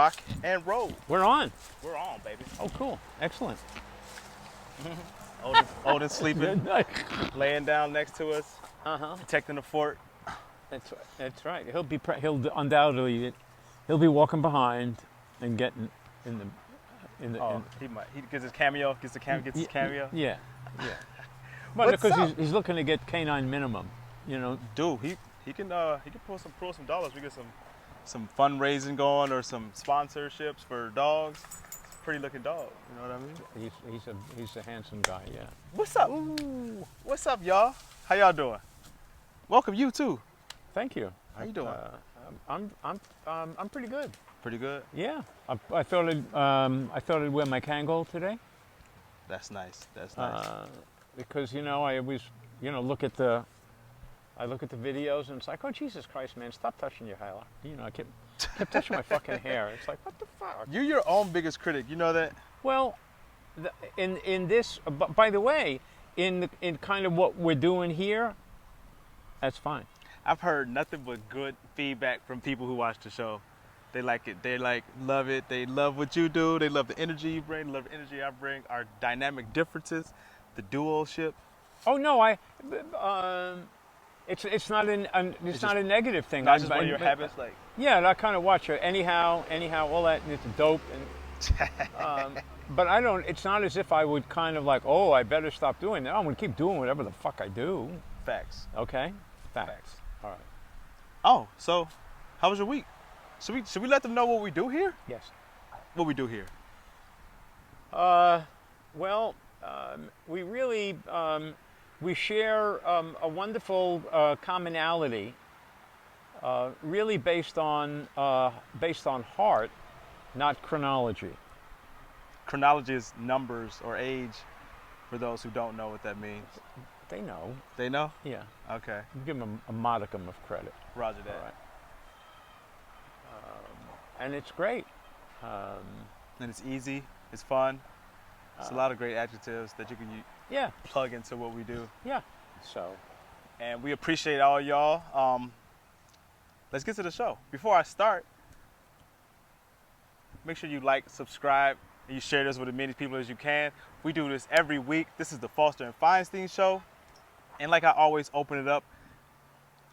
rock and roll. We're on. We're on, baby. Oh, cool. Excellent. Odin's sleeping, laying down next to us, protecting the fort. That's right. He'll undoubtedly he'll be walking behind and getting in the. He gets his cameo. Gets his cameo. Yeah. Well, What's because up? he's looking to get canine minimum. You know. Dude, he can pull some dollars. We get some fundraising going or some sponsorships for dogs. It's a pretty looking dog. You know what I mean? He's a handsome guy. Yeah. What's up? Ooh. What's up, y'all? How y'all doing? Welcome, you too. Thank you. How you doing? I'm pretty good. Pretty good. Yeah. I thought I'd wear my Kangol today. That's nice. That's nice. Because I always look at the videos and it's like, oh Jesus Christ, man, stop touching your hair. I kept touching my fucking hair. It's like, what the fuck? You're your own biggest critic. You know that? Well, in this, by the way, in kind of what we're doing here, that's fine. I've heard nothing but good feedback from people who watch the show. They like it. They love it. They love what you do. They love the energy you bring. They love the energy I bring. Our dynamic differences, the duo-ship. Oh no, it's not a negative thing. Not just one of your habits, like. Yeah, I kind of watch it. Anyhow, all that it's dope. And, but I don't. It's not as if I would kind of like, oh, I better stop doing that. I'm gonna keep doing whatever the fuck I do. Facts. Okay. Facts. All right. Oh, so how was your week? Should we let them know what we do here? Yes. What we do here? Well, we really we share a wonderful commonality, really based on heart, not chronology. Chronology is numbers or age, for those who don't know what that means. They know. They know? Yeah. Okay. Give them a modicum of credit. Roger that. All right. And it's great. And it's easy. It's fun. It's a lot of great adjectives that you can plug into what we do. Yeah. So. And we appreciate all y'all. Let's get to the show. Before I start, make sure you like, subscribe, and you share this with as many people as you can. We do this every week. This is the Foster and Feinstein Show. And like I always open it up,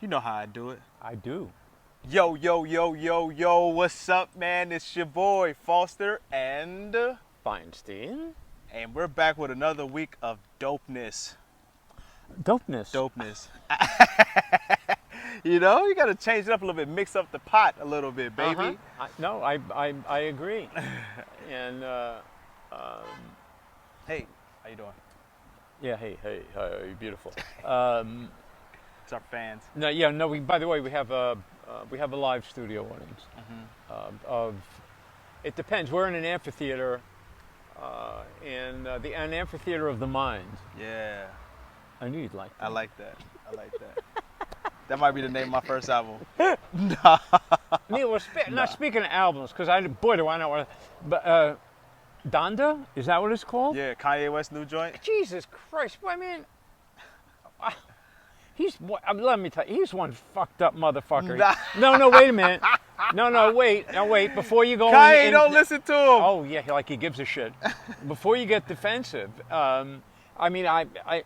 you know how I do it. I do. Yo, yo, yo, yo, yo, what's up, man? It's your boy, Foster and Feinstein. And we're back with another week of dopeness. Dopeness. You know, you got to change it up a little bit, mix up the pot a little bit, baby. I agree. And hey, how you doing? Yeah, hey, beautiful. It's our fans. By the way, we have a live studio audience. It depends. We're in an amphitheater, an amphitheater of the mind. Yeah. I knew you'd like that. I like that. That might be the name of my first album. Neil, speaking of albums, because boy, do I know what. But Donda, is that what it's called? Yeah, Kanye West's new joint. Jesus Christ! Well, I mean, let me tell you, he's one fucked up motherfucker. No, wait a minute. No, wait. Before you go, Kanye, don't listen to him. Oh yeah, like he gives a shit. Before you get defensive, I mean,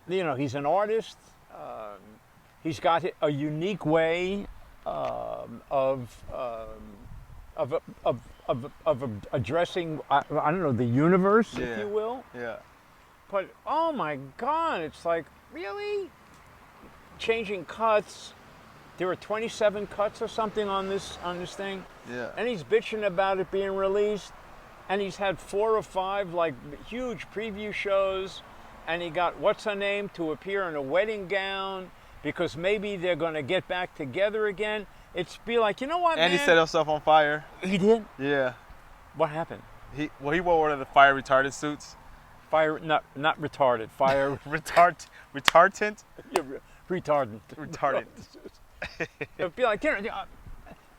he's an artist. He's got a unique way of addressing, I don't know, the universe, if you will. Yeah. But oh my God, it's like, really? Changing cuts. There are 27 cuts or something on this thing. Yeah. And he's bitching about it being released. And he's had 4 or 5 like huge preview shows. And he got what's her name to appear in a wedding gown because maybe they're going to get back together again. It's be like, you know what, and man? He set himself on fire. He did? Yeah. What happened? He wore one of the fire retardant suits. Fire, not retarded. Fire retardant. Yeah, retardant. It'd be like,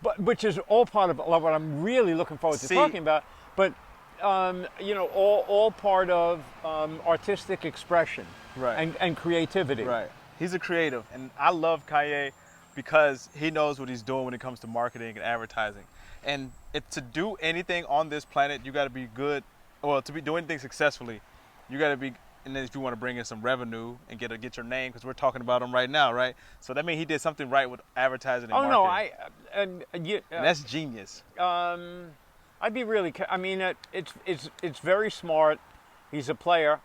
but which is all part of what I'm really looking forward to talking about. But all part of artistic expression, right, and creativity. Right. He's a creative, and I love Kanye because he knows what he's doing when it comes to marketing and advertising. And to do anything on this planet, you got to be good. Well, to be doing anything successfully, you got to be. And then if you want to bring in some revenue and get your name, because we're talking about him right now, right? So that means he did something right with advertising and Oh marketing. no, And that's genius. I'd be really. I mean, it's very smart. He's a player,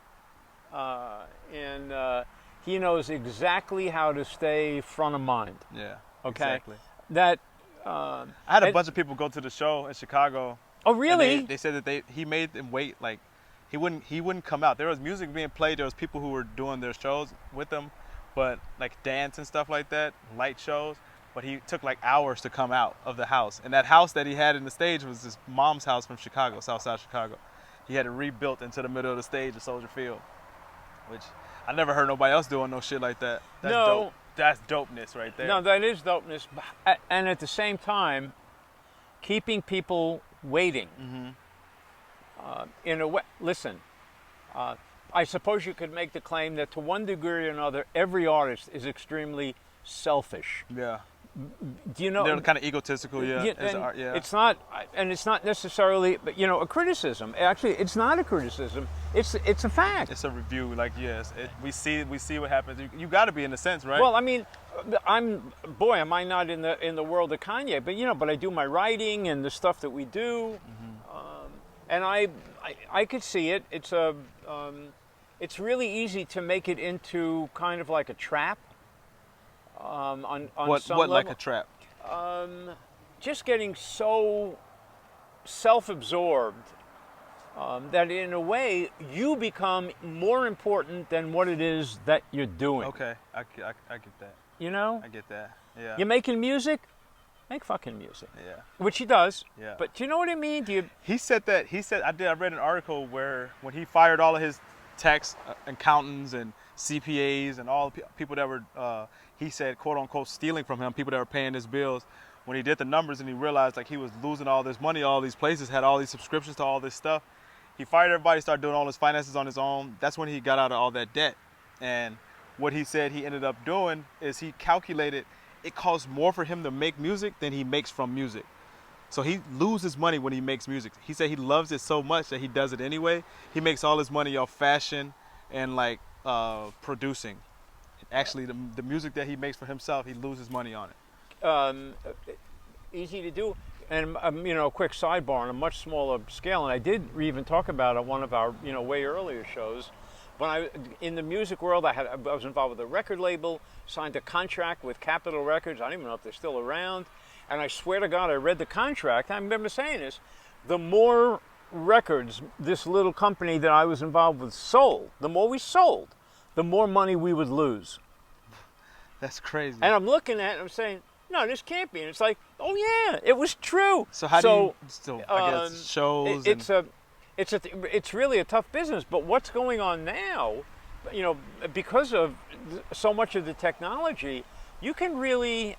and he knows exactly how to stay front of mind. Yeah. Okay. Exactly. That. I had a bunch of people go to the show in Chicago. Oh and really? They said that he made them wait, like he wouldn't come out. There was music being played. There was people who were doing their shows with him, but like dance and stuff like that, light shows. But he took like hours to come out of the house. And that house that he had in the stage was his mom's house from Chicago, Southside Chicago. He had it rebuilt into the middle of the stage at Soldier Field, which I never heard nobody else doing no shit like that. That's No. dope. That's dopeness right there. No, that is dopeness. And at the same time, keeping people waiting. In a way, listen. I suppose you could make the claim that to one degree or another, every artist is extremely selfish. Yeah. Do you know? They're kind of egotistical, yeah. as and art, yeah. It's not, and it's not necessarily, but a criticism. Actually, it's not a criticism. It's a fact. It's a review, like yes, we see what happens. You got to be in a sense, right? Well, I mean, am I not in the world of Kanye? But I do my writing and the stuff that we do, and I could see it. It's really easy to make it into kind of like a trap. On what some like level. a trap? Just getting so self-absorbed that in a way you become more important than what it is that you're doing. Okay, I get that. You know? I get that. Yeah. You're making music? Make fucking music. Yeah. Which he does. Yeah. But do you know what I mean? He said that. I read an article where when he fired all of his tax accountants and CPAs and all the people that were, he said, quote unquote, stealing from him, people that were paying his bills. When he did the numbers and he realized like he was losing all this money, all these places had all these subscriptions to all this stuff. He fired everybody, started doing all his finances on his own. That's when he got out of all that debt. And what he said he ended up doing is he calculated it costs more for him to make music than he makes from music. So he loses money when he makes music. He said he loves it so much that he does it anyway. He makes all his money off fashion and like producing. Actually, the music that he makes for himself, he loses money on it. Easy to do. And a quick sidebar on a much smaller scale, and I did even talk about it on one of our way earlier shows. When in the music world, I was involved with a record label, signed a contract with Capitol Records. I don't even know if they're still around. And I swear to God, I read the contract. I remember saying this: the more records this little company that I was involved with sold, the more we sold, the more money we would lose. That's crazy. And I'm looking at it and I'm saying, no, this can't be. And it's like, oh yeah, it was true. So how do you still, I guess, shows? It's really a tough business. But what's going on now, because of so much of the technology, you can really,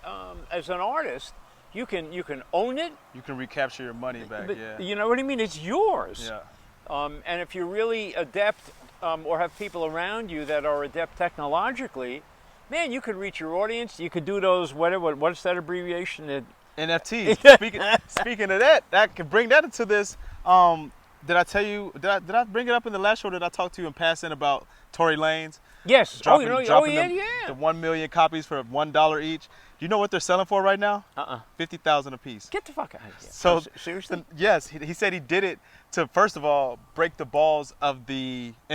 as an artist, you can own it. You can recapture your money back. But, Yeah. You know what I mean? It's yours. Yeah. And if you're really adept or have people around you that are adept technologically, man, you could reach your audience. You could do those, what's that abbreviation? NFT. Speaking of that, that could bring that into this. Did I tell you? Did I bring it up in the last show? Did I talk to you in passing about Tory Lanez? Yes. Dropping Yeah. the 1 million copies for $1 each. Do you know what they're selling for right now? 50,000 a piece. Get the fuck out of here. So seriously? Yes, he said he did it to first of all break the balls of the the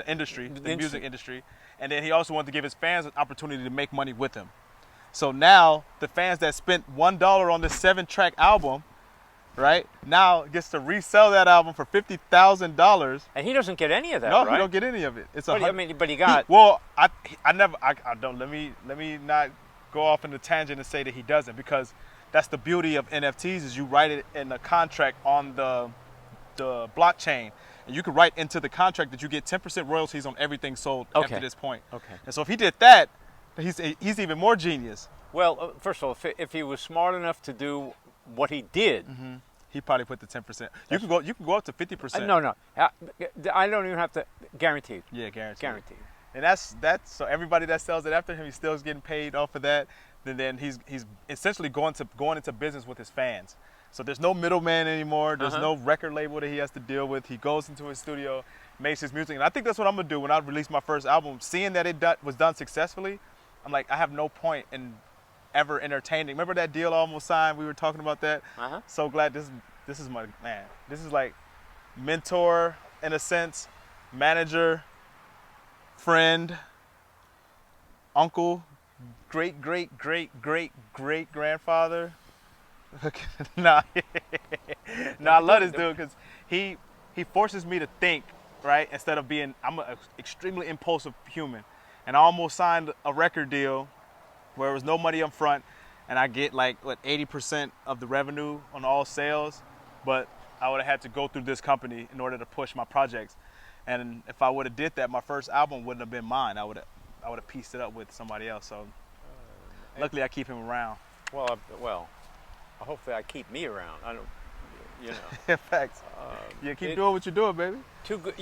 industry, the music industry, and then he also wanted to give his fans an opportunity to make money with him. So now the fans that spent $1 on this 7-track album, right, now gets to resell that album for $50,000. And he doesn't get any of that, No, right? he don't get any of it. It's but he got. I don't. Let me not go off in a tangent and say that he doesn't, because that's the beauty of NFTs is you write it in a contract on the blockchain, and you can write into the contract that you get 10% royalties on everything sold after this point. Okay. And so if he did that, he's even more genius. Well, first of all, if he was smart enough to do what he did, he probably put the 10%. You can go up to 50%. No, I don't even have to guaranteed. Yeah, guaranteed. Guaranteed. And that's so everybody that sells it after him, he's still getting paid off of that. Then he's essentially going into business with his fans. So there's no middleman anymore. There's Uh-huh. no record label that he has to deal with. He goes into his studio, makes his music. And I think that's what I'm gonna do when I release my first album. Seeing that it was done successfully, I'm like, I have no point in ever entertaining. Remember that deal I almost signed? We were talking about that. Uh-huh. So glad this is my man. This is like mentor in a sense, manager, friend, uncle, great grandfather. nah, I love this dude because he forces me to think, right? Instead of being, I'm an extremely impulsive human, and I almost signed a record deal where there was no money up front, and I get like 80% of the revenue on all sales, but I would have had to go through this company in order to push my projects. And if I would have did that, my first album wouldn't have been mine. I would have pieced it up with somebody else. So luckily, I keep him around. Well, hopefully I keep me around. I don't, you know. In fact, yeah, keep doing what you're doing, baby. Too good,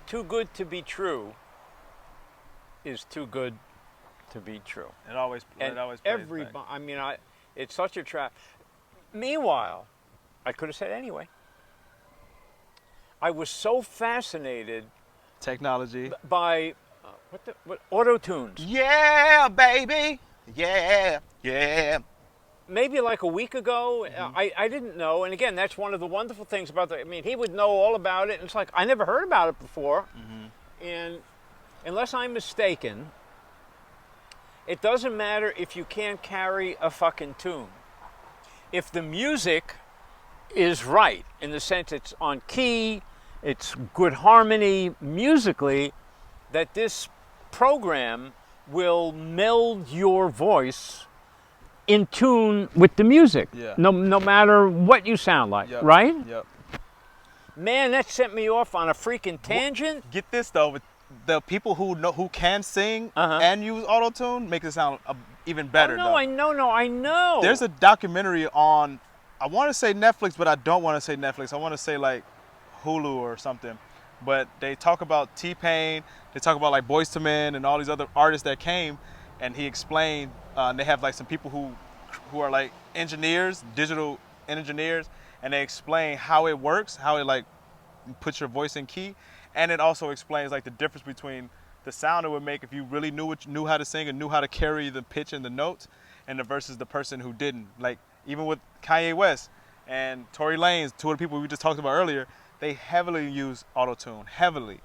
too good to be true is too good to be true. It always plays everybody. back. I mean, it's such a trap. Meanwhile, I could have said anyway. I was so fascinated Technology. by what auto-tunes. Yeah, baby. Yeah. Maybe like a week ago, I didn't know. And again, that's one of the wonderful things about he would know all about it. And it's like, I never heard about it before. And unless I'm mistaken, it doesn't matter if you can't carry a fucking tune. If the music is right, in the sense it's on key, it's good harmony musically, that this program will meld your voice in tune with the music. Yeah. No matter what you sound like, Yep. right? Yep. Man, that sent me off on a freaking tangent. Get this though, with the people who can sing Uh-huh. and use auto-tune make it sound even better. Oh, though. I know. There's a documentary on, I want to say Netflix, but I don't want to say Netflix. I want to say like Hulu or something. But they talk about T-Pain, they talk about like Boyz II Men and all these other artists that came, and he explained, and they have like some people who are like engineers, digital engineers, and they explain how it works, how it like puts your voice in key, and it also explains like the difference between the sound it would make if you really knew how to sing and knew how to carry the pitch and the notes, and versus the person who didn't. Like even with Kanye West and Tory Lanez, two of the people we just talked about earlier, they heavily use auto-tune, heavily,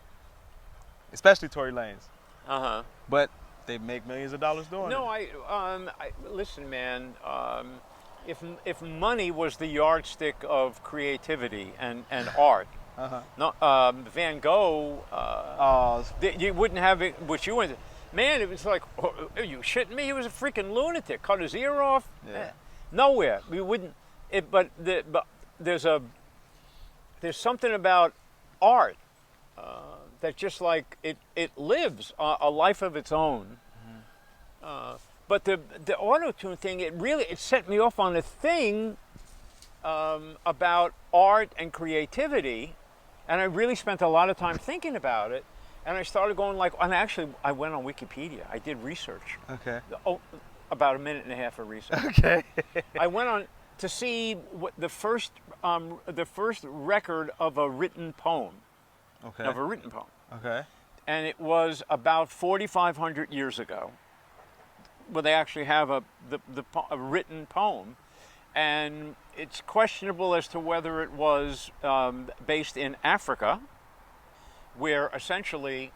especially Tory Lanez. Uh-huh. But they make millions of dollars doing No, it. listen, man. If money was the yardstick of creativity and art, no, Van Gogh, you wouldn't have it. What you went, man, it was like, are you shitting me? He was a freaking lunatic. Cut his ear off. Yeah. Nowhere. We wouldn't. But there's something about art that just like it lives a life of its own. But the auto-tune thing, it set me off on a thing about art and creativity, and I really spent a lot of time thinking about it. And I started going like, and actually I went on Wikipedia. I did research. Okay. About a minute and a half of research. Okay. I went on to see what the first record of a written poem. Okay. Of a written poem. Okay. And it was about 4,500 years ago. Well, they actually have a written poem, and it's questionable as to whether it was based in Africa, where essentially,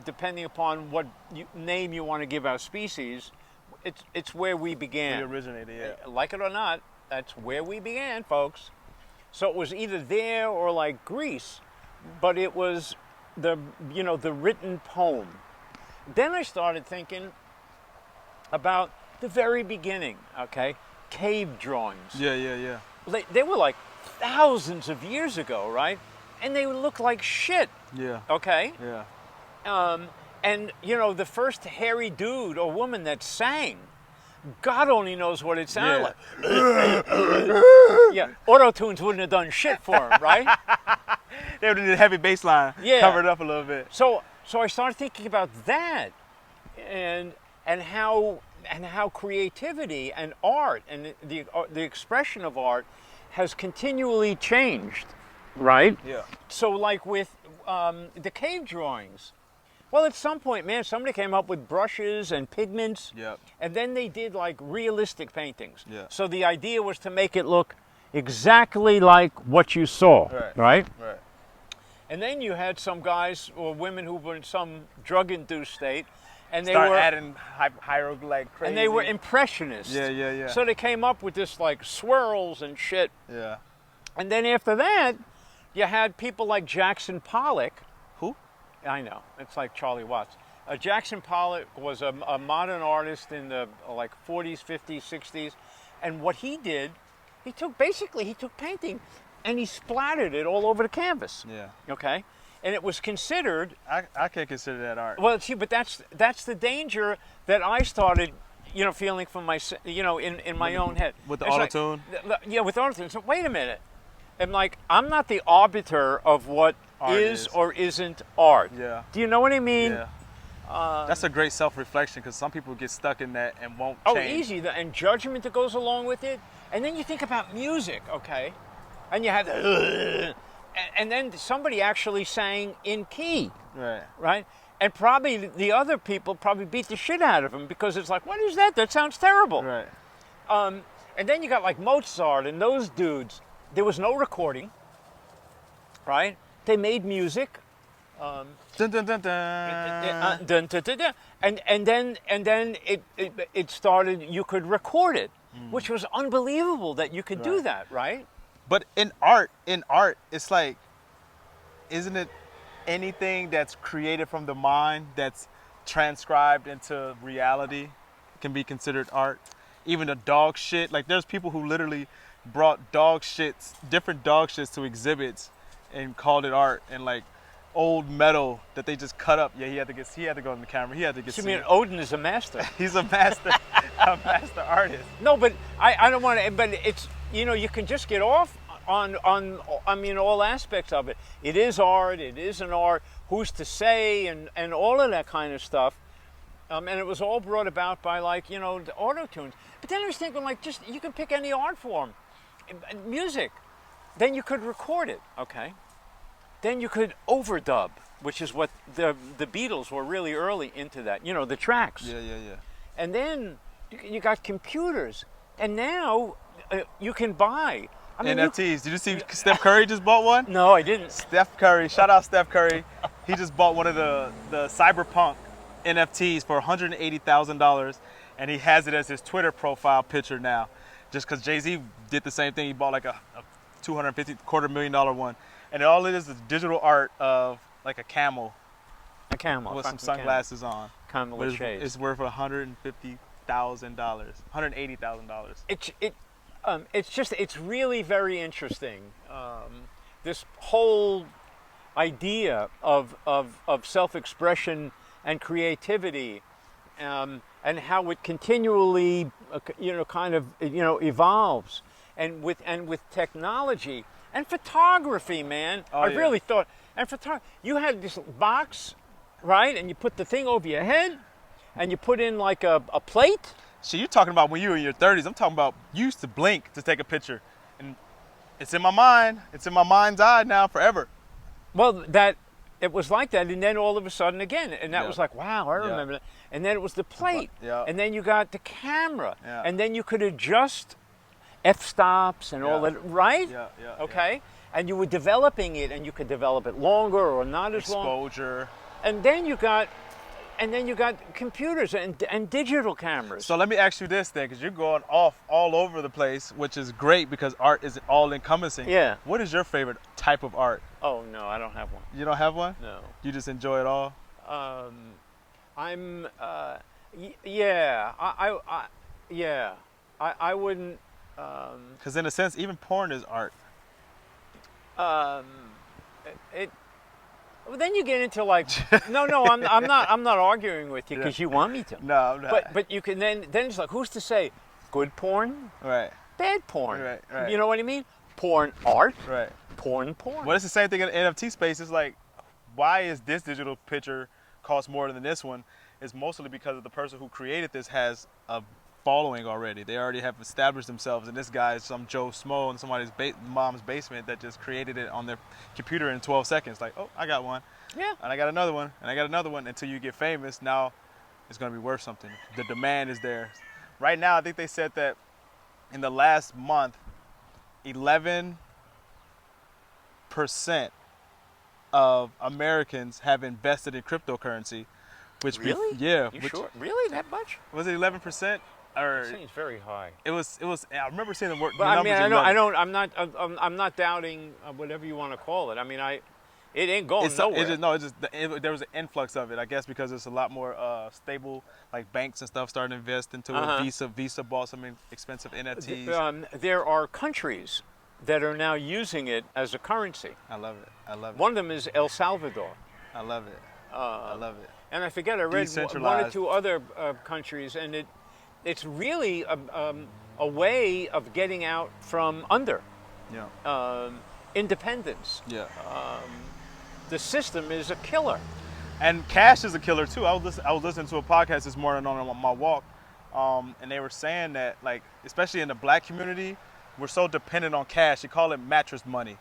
depending upon what name you want to give our species, it's where we began. We originated, yeah. Like it or not, that's where we began, folks. So it was either there or like Greece, but it was the written poem. Then I started thinking about the very beginning, okay? Cave drawings. Yeah. They were like thousands of years ago, right? And they would look like shit, Yeah. okay? Yeah. And, the first hairy dude or woman that sang, God only knows what it sounded like. Yeah, auto-tunes wouldn't have done shit for him, right? They would have did a heavy bass line, Yeah. covered up a little bit. So I started thinking about that and how and how creativity and art and the expression of art has continually changed, right? Yeah. So like with the cave drawings, well, at some point, man, somebody came up with brushes and pigments, Yep. and then they did like realistic paintings. Yeah. So the idea was to make it look exactly like what you saw, Right. right? Right. And then you had some guys or women who were in some drug-induced state, and they Start were adding hieroglyph crazy. and they were impressionists. Yeah, yeah, yeah. So they came up with this like swirls and shit. Yeah. And then after that, you had people like Jackson Pollock. Who? I know, it's like Charlie Watts. Jackson Pollock was a modern artist in the like 40s, 50s, 60s, and what he did, he took painting, and he splattered it all over the canvas. Yeah. Okay, and it was considered. I can't consider that art. Well, see, but that's the danger that I started, feeling from my, in my own head. With the It's like- auto-tune? Yeah, with auto-tune. So wait a minute. I'm like, I'm not the arbiter of what Art is is. or isn't art. Yeah. Do you know what I mean? Yeah. That's a great self-reflection because some people get stuck in that and won't Oh, change. easy. And judgment that goes along with it. And then you think about music, okay? And you have the, and then somebody actually sang in key, Right. right? And probably the other people probably beat the shit out of him because it's like, what is that? That sounds terrible. Right. And then you got like Mozart and those dudes. There was no recording, right? They made music. Dun, dun, dun, dun. Dun, dun, dun, dun. And then it started. You could record it, which was unbelievable that you could do Right. that, right? But in art, it's like, isn't it anything that's created from the mind that's transcribed into reality can be considered art? Even the dog shit. Like there's people who literally brought different dog shits to exhibits and called it art, and like old metal that they just cut up. Yeah, he had to go on the camera. He had to get So, I mean, sued. Odin is a master. He's a master, a master artist. No, but I don't want to. But it's you can just get off on I mean all aspects of it. It is art. It is an art. Who's to say and all of that kind of stuff. And it was all brought about by like the auto tunes. But then I was thinking like just you can pick any art form, music. Then you could record it. Okay. Then you could overdub, which is what the Beatles were really early into that. The tracks. Yeah, yeah, yeah. And then you got computers, and now you can buy. I mean, NFTs. Did you see Steph Curry just bought one? No, I didn't. Steph Curry, shout out Steph Curry. He just bought one of the cyberpunk NFTs for $180,000, and he has it as his Twitter profile picture now. Just because Jay-Z did the same thing, he bought like a $250,000 one, and all it is digital art of like a camel A camel with some fucking sunglasses on. camel But with shades. it's worth $150,000, $180,000. It's really very interesting. This whole idea of self-expression and creativity, and how it continually, evolves, and with technology and photography, man. Oh, I yeah. really thought, and you had this box, right, and you put the thing over your head, and you put in like a plate. So you're talking about when you were in your 30s. I'm talking about you used to blink to take a picture, and it's in my mind. It's in my mind's eye now forever. Well, it was like that, and then all of a sudden again, and that Yeah. was like, wow, I remember that. And then it was the plate, Yeah. and then you got the camera, Yeah. and then you could adjust f-stops and all Yeah. that, right? Yeah, yeah. Okay, and you were developing it, and you could develop it longer or not as long. Exposure. And then you got computers and digital cameras. So let me ask you this then, because you're going off all over the place, which is great because art is all encompassing. Yeah. What is your favorite type of art? Oh no, I don't have one. You don't have one? No. You just enjoy it all? I'm, yeah, I wouldn't. Because in a sense, even porn is art. Well, then you get into like, no, I'm not arguing with you because you want me to. No, I'm not. But you can then it's like, who's to say, good porn, Right, bad porn? Right, right. You know what I mean? Porn art, right. porn. Well, it's the same thing in the NFT space. It's like, why is this digital picture cost more than this one? is mostly because of the person who created this has a following already. They already have established themselves, and this guy is some Joe Smo in somebody's mom's basement that just created it on their computer in 12 seconds. Like, oh, I got one, Yeah. and I got another one, and I got another one. Until you get famous, now it's going to be worth something. The demand is there. Right now, I think they said that in the last month, 11% of Americans have invested in cryptocurrency. Which Really? yeah. You Which, sure? Really? That much? was it 11%? Or It seems very high. it was. I remember seeing the word. But the I mean, numbers I 11. don't. I'm not doubting whatever you want to call it. I mean, it ain't going nowhere. There was an influx of it, I guess, because it's a lot more stable, like banks and stuff starting to invest into it. Visa bought some expensive NFTs. There are countries that are now using it as a currency. I love it. One of them is El Salvador. I love it. I love it. And I forget, I read one or Decentralized. two other countries, and it's really a way of getting out from under Yeah. independence. Yeah. The system is a killer. And cash is a killer too. I was listening to a podcast this morning on my walk, and they were saying that, like, especially in the black community, we're so dependent on cash. You call it mattress money,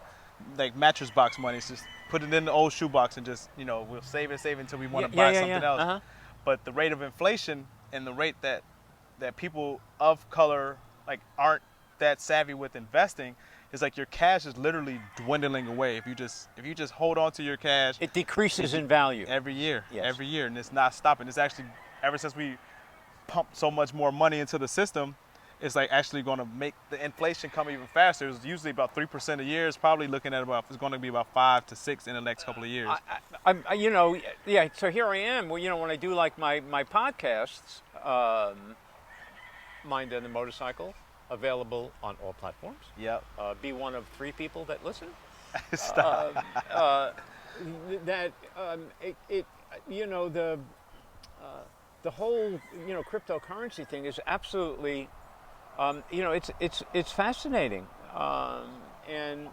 like mattress box money. It's just put it in the old shoebox and just, we'll save it until we want to buy something else. Uh-huh. But the rate of inflation and the rate that people of color like aren't that savvy with investing is like your cash is literally dwindling away. If you just hold on to your cash, It decreases in value. every year, Yes. and it's not stopping. It's actually, ever since we pumped so much more money into the system, it's like actually going to make the inflation come even faster. It's usually about 3% a year. It's probably looking at it's going to be about 5 to 6 in the next couple of years. Yeah. So here I am. Well, when I do like my podcasts, Mind and the Motorcycle, available on all platforms. Yep. Be one of 3 people that listen. Stop. The whole cryptocurrency thing is absolutely it's fascinating, and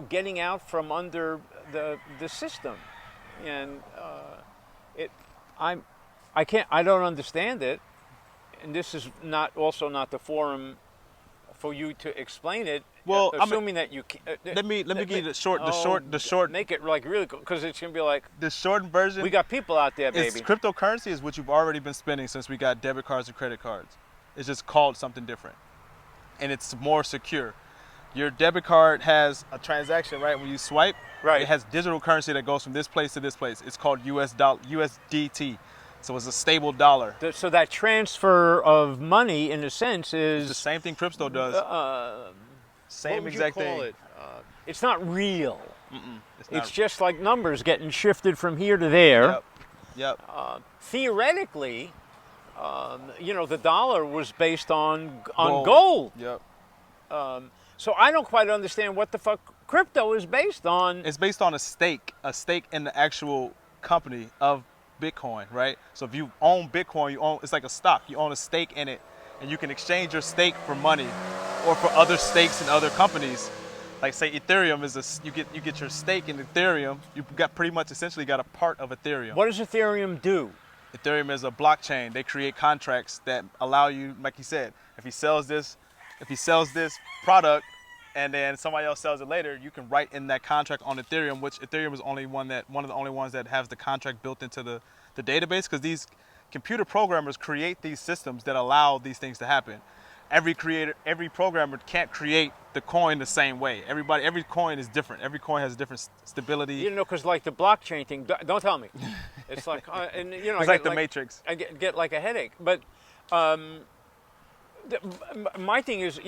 getting out from under the system, and I don't understand it, and this is not the forum for you to explain it. Well, assuming that you can. Let me give you the short. Make it like really, because it's gonna be like The shortened version. we got people out there, baby. Cryptocurrency is what you've already been spending since we got debit cards and credit cards. It's just called something different, and it's more secure. Your debit card has a transaction, right? When you swipe, Right. it has digital currency that goes from this place to this place. It's called USDT, so it's a stable dollar. So that transfer of money, in a sense, The is same thing crypto does. Same what would exact you call thing. it? It's not real. It's not. It's just like numbers getting shifted from here to there. Yep. Theoretically, the dollar was based on gold. Yep. So I don't quite understand what the fuck crypto is based on. It's based on a stake in the actual company of Bitcoin, right? So if you own Bitcoin, it's like a stock. You own a stake in it, and you can exchange your stake for money, or for other stakes in other companies. Like, say Ethereum is you get your stake in Ethereum. You've got pretty much essentially got a part of Ethereum. What does Ethereum do? Ethereum is a blockchain. They create contracts that allow you, like you said, if he sells this product and then somebody else sells it later, you can write in that contract on Ethereum, which Ethereum is one of the only ones that has the contract built into the database, because these computer programmers create these systems that allow these things to happen. Every programmer can't create the coin the same way. Every coin is different. Every coin has a different stability. Because like the blockchain thing, don't tell me. It's like, It's like the Matrix. I get like a headache. But my thing is,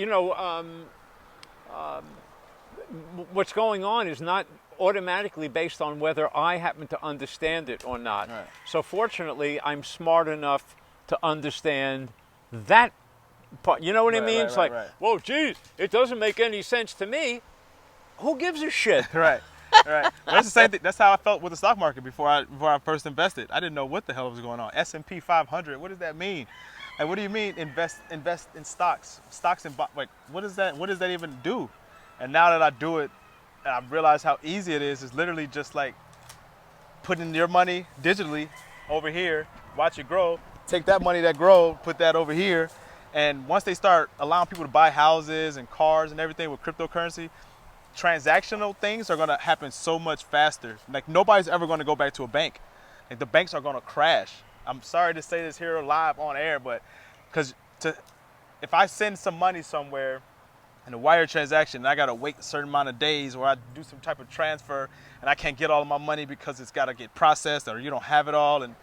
what's going on is not automatically based on whether I happen to understand it or not. Right. So fortunately, I'm smart enough to understand that part. You know what I mean? It's like, whoa, geez, it doesn't make any sense to me. Who gives a shit? Right. Well, that's the same thing. That's how I felt with the stock market before I first invested. I didn't know what the hell was going on. S&P 500. What does that mean? Like, what do you mean invest in stocks? Stocks and like, what does that even do? And now that I do it, and I realize how easy it is. It's literally just like putting your money digitally over here, watch it grow, take that money that grow, put that over here. And once they start allowing people to buy houses and cars and everything with cryptocurrency, transactional things are gonna happen so much faster. Like nobody's ever gonna go back to a bank. Like the banks are gonna crash. I'm sorry to say this here live on air, but if I send some money somewhere in a wire transaction and I gotta wait a certain amount of days, or I do some type of transfer and I can't get all of my money because it's gotta get processed or you don't have it all, and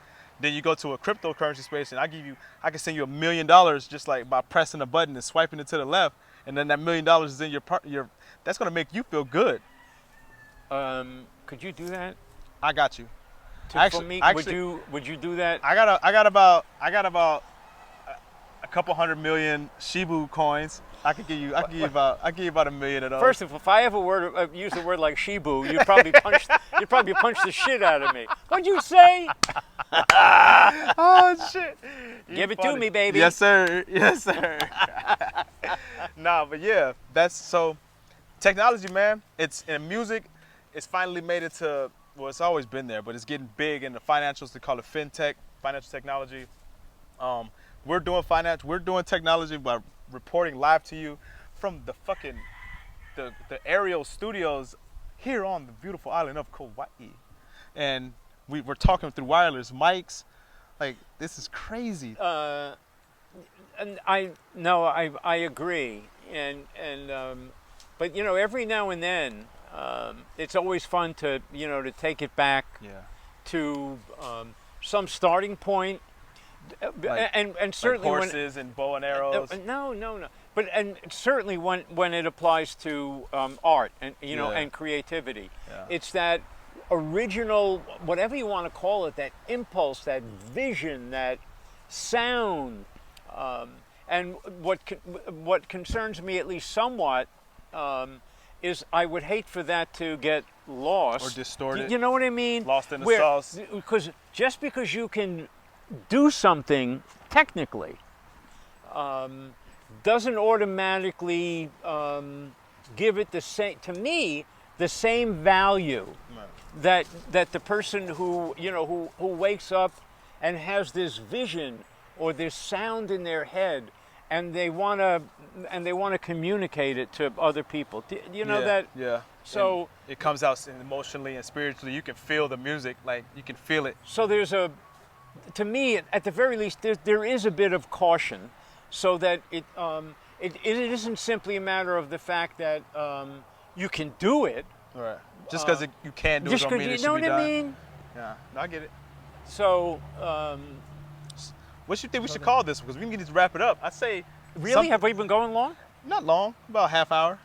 then you go to a cryptocurrency space and I can send you $1 million just like by pressing a button and swiping it to the left, and then that $1 million is in your that's gonna make you feel good. Could you do that? I got you. For me, would you do that? I got about a couple 100 million Shibu coins. I could give you about $1 million of those. First, if I ever use a word like Shibu, you'd probably punch the shit out of me. What'd you say? Oh shit! Give it to me, baby. Yes, sir. Yes, sir. Nah, but yeah, that's so. Technology, man. It's in music. It's finally made it to. Well, it's always been there, but it's getting big in the financials. They call it fintech, financial technology. We're doing finance. We're doing technology by reporting live to you from the fucking the aerial studios here on the beautiful island of Kauai, and we're talking through wireless mics. Like this is crazy. And I agree, and but you know, every now and then, it's always fun to take it back to some starting point. Like, and certainly like horses and bow and arrows. No. But certainly when it applies to art and and creativity, it's that original, whatever you want to call it, that impulse, that vision, that sound, and what concerns me at least somewhat is I would hate for that to get lost Or distorted. You know what I mean? Lost in the sauce. Because just because you can do something technically doesn't automatically give it the same, to me, the same value that the person who wakes up and has this vision or this sound in their head and they want to communicate it to other people. You know that? Yeah. So and it comes out emotionally and spiritually. You can feel the music, like you can feel it. So to me, at the very least, there is a bit of caution, so that it isn't simply a matter of the fact that you can do it. Right. Just because you can do it don't mean it should be done. You know what I mean? Yeah, no, I get it. So, what you think we should call this? Because we need to wrap it up. I say. Really? Have we been going long? Not long, about a half hour.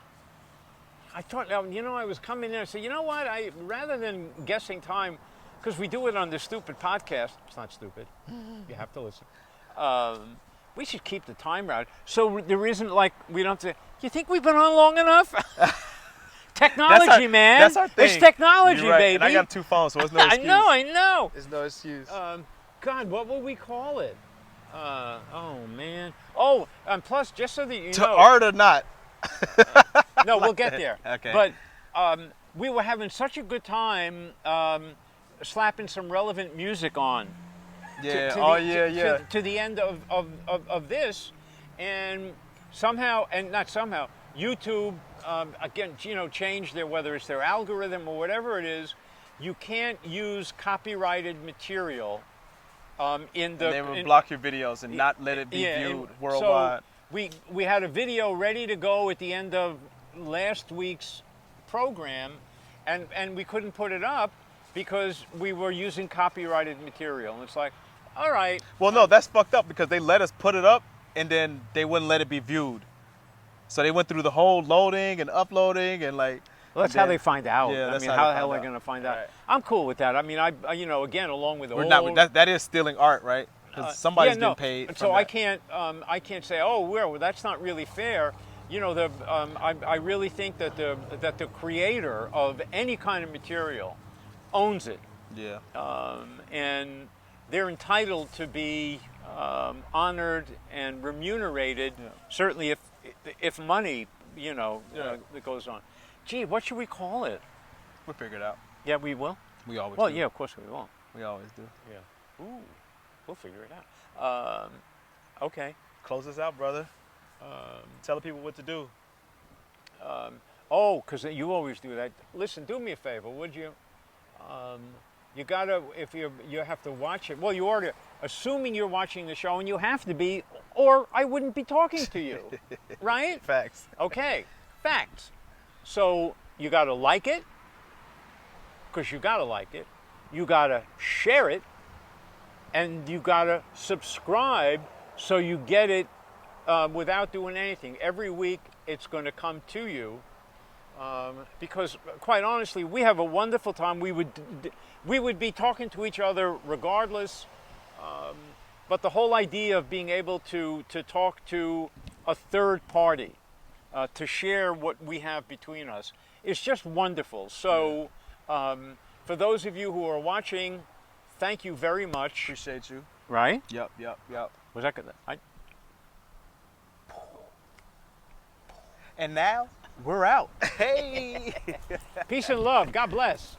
I thought, I was coming there and said, you know what? Rather than guessing time, because we do it on this stupid podcast. It's not stupid. You have to listen. We should keep the timer out. So there isn't we don't have to. You think we've been on long enough? Technology, man. That's our thing. It's technology, right. baby. And I got 2 phones, so it's no excuse. I know. There's no excuse. God, what will we call it? Oh, man. Oh, and plus, just so that you know. To art or not. No, we'll get there. Okay. But we were having such a good time slapping some relevant music on. Yeah. To the end of this, and not somehow, YouTube again, changed whether it's their algorithm or whatever it is. You can't use copyrighted material in the. And they will block your videos and not let it be viewed worldwide. So we had a video ready to go at the end of last week's program, and we couldn't put it up because we were using copyrighted material. And it's like, all right. Well, no, that's fucked up because they let us put it up and then they wouldn't let it be viewed. So they went through the whole loading and uploading and like. Well, that's how they find out. Yeah, I mean, how the hell are they going to find out? Right. I'm cool with that. I mean, again, along with that is stealing art, right? Because somebody's getting paid. So I can't say, oh, well, that's not really fair. I really think that the creator of any kind of material owns it. Yeah. And they're entitled to be honored and remunerated. Yeah. Certainly, if money, that goes on. Gee, what should we call it? We'll figure it out. Yeah, we will. We always. Well, do. Yeah, of course we will. We always do. Yeah. Ooh, we'll figure it out. Okay. Close us out, brother. Tell the people what to do. Oh, because you always do that. Listen, do me a favor, would you? You gotta, if you have to watch it. Well, you already, assuming you're watching the show, and you have to be, or I wouldn't be talking to you, right? Facts. Okay, facts. So you gotta like it, because you gotta like it. You gotta share it, and you gotta subscribe so you get it without doing anything. Every week, it's going to come to you. Because quite honestly, we have a wonderful time. We would be talking to each other regardless. But the whole idea of being able to talk to a third party, to share what we have between us, is just wonderful. So for those of you who are watching, thank you very much. Appreciate you. Right? Yep. Was that good? And now we're out. Hey. Peace and love. God bless.